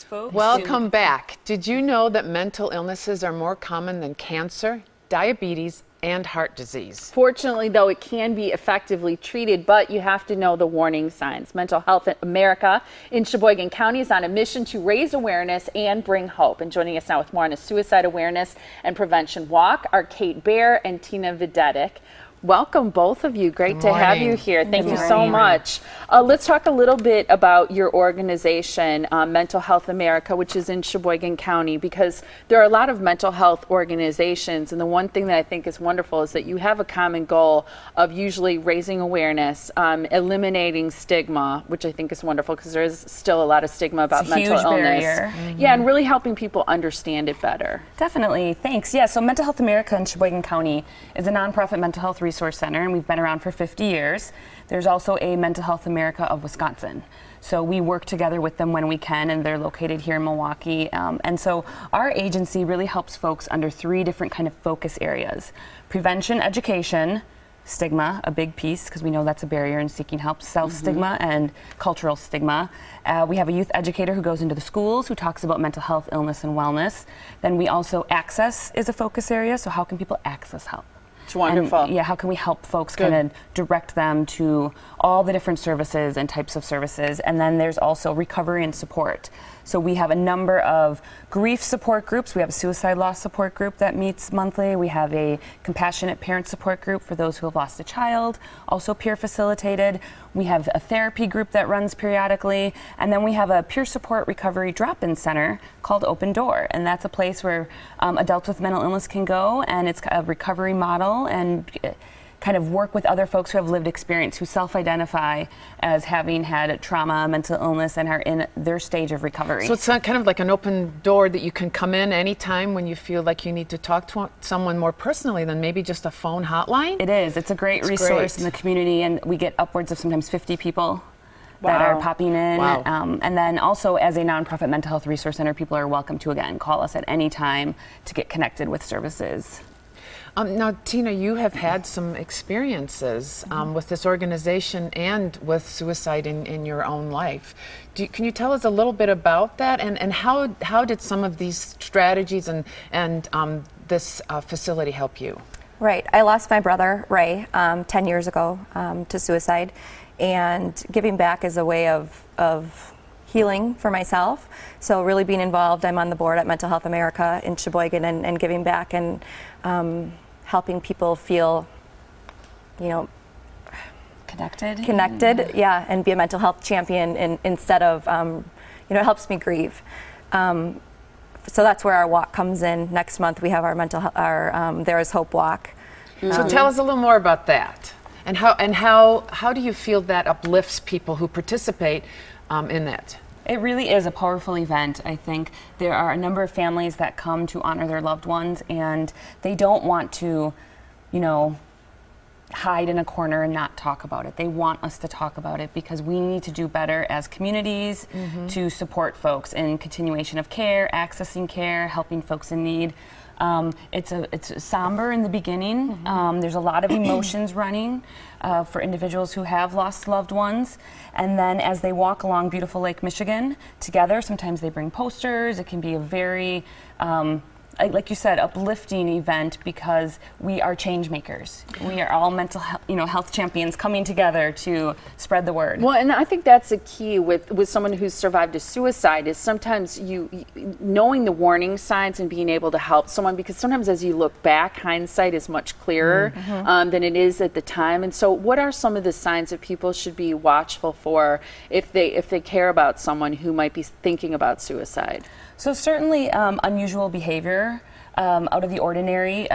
folks. Welcome back. Did you know that mental illnesses are more common than cancer, diabetes, and heart disease? Fortunately, though, it can be effectively treated, but you have to know the warning signs. Mental Health America in Sheboygan County is on a mission to raise awareness and bring hope. And joining us now with more on a suicide awareness and prevention walk are Kate Baer and Tina Videtic. Welcome, both of you. Great to have you here. Thank you so much. Let's talk a little bit about your organization, Mental Health America, which is in Sheboygan County, because there are a lot of mental health organizations, and the one thing that I think is wonderful is that you have a common goal of usually raising awareness, eliminating stigma, which I think is wonderful because there is still a lot of stigma about mental illness. Barrier. Yeah, and really helping people understand it better. Definitely, thanks. Yeah, so Mental Health America in Sheboygan County is a nonprofit mental health resource center, and we've been around for 50 years. There's also a Mental Health America of Wisconsin. So we work together with them when we can, and they're located here in Milwaukee. And so our agency really helps folks under 3 different kind of focus areas: prevention, education, stigma, a big piece because we know that's a barrier in seeking help, self-stigma and cultural stigma. We have a youth educator who goes into the schools who talks about mental health, illness, and wellness. Then we also, access is a focus area, so how can people access help? It's wonderful. And, yeah, how can we help folks kind of direct them to all the different services and types of services? And then there's also recovery and support. So we have a number of grief support groups. We have a suicide loss support group that meets monthly. We have a compassionate parent support group for those who have lost a child, also peer facilitated. We have a therapy group that runs periodically. And then we have a peer support recovery drop-in center called Open Door. And that's a place where adults with mental illness can go, and it's a recovery model and kind of work with other folks who have lived experience, who self-identify as having had trauma, mental illness, and are in their stage of recovery. So it's kind of like an open door that you can come in anytime when you feel like you need to talk to someone more personally than maybe just a phone hotline? It is. It's a great resource in the community, and we get upwards of sometimes 50 people that are popping in. And then also, as a nonprofit mental health resource center, people are welcome to, again, call us at any time to get connected with services. Now, Tina, you have had some experiences with this organization and with suicide in your own life. Can you tell us a little bit about that, and how did some of these strategies and this facility help you? Right. I lost my brother, Ray, 10 years ago to suicide, and giving back is a way of healing for myself. So really being involved, I'm on the board at Mental Health America in Sheboygan, and giving back and helping people feel, you know, connected, yeah, and be a mental health champion instead of, you know, it helps me grieve. So that's where our walk comes in. Next month we have our There Is Hope walk. So tell us a little more about that, and how do you feel that uplifts people who participate in that? It really is a powerful event. I think there are a number of families that come to honor their loved ones, and they don't want to, you know, hide in a corner and not talk about it. They want us to talk about it because we need to do better as communities to support folks in continuation of care, accessing care, helping folks in need. It's somber in the beginning. There's a lot of emotions running for individuals who have lost loved ones, and then as they walk along beautiful Lake Michigan together, sometimes they bring posters. It can be a very like you said, uplifting event because we are change makers. We are all mental health champions coming together to spread the word. Well, and I think that's a key with someone who's survived a suicide is sometimes knowing the warning signs and being able to help someone, because sometimes as you look back, hindsight is much clearer than it is at the time. And so what are some of the signs that people should be watchful for if they care about someone who might be thinking about suicide? So certainly unusual behavior, out of the ordinary,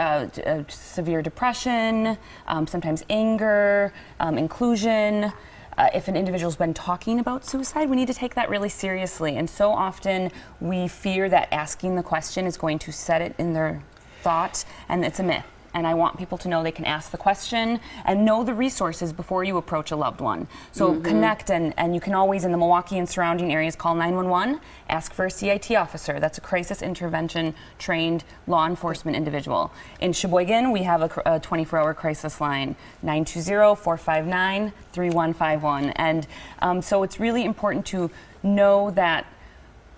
severe depression, sometimes anger, inclusion. If an individual's been talking about suicide, we need to take that really seriously. And so often we fear that asking the question is going to set it in their thought, and it's a myth. And I want people to know they can ask the question and know the resources before you approach a loved one. So connect, and you can always, in the Milwaukee and surrounding areas, call 911, ask for a CIT officer. That's a crisis intervention trained law enforcement individual. In Sheboygan, we have a 24-hour crisis line, 920-459-3151. And so it's really important to know that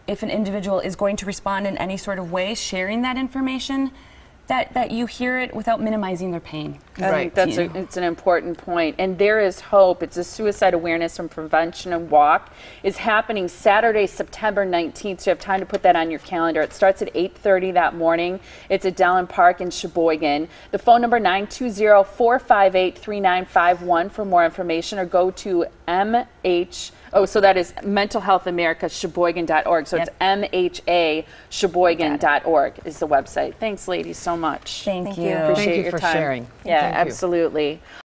if an individual is going to respond in any sort of way, sharing that information, that you hear it without minimizing their pain. I think it's an important point. And there is hope. It's a suicide awareness and prevention and walk is happening Saturday, September 19th. So you have time to put that on your calendar. It starts at 8:30 that morning. It's at Deland Park in Sheboygan. The phone number 920-458-3951 for more information, or go to so that is Mental Health America Sheboygan.org. So it's MHA Sheboygan.org is the website. Thanks, ladies, so much. Thank you. Thank you your for time. sharing. Yeah, Thank you. absolutely.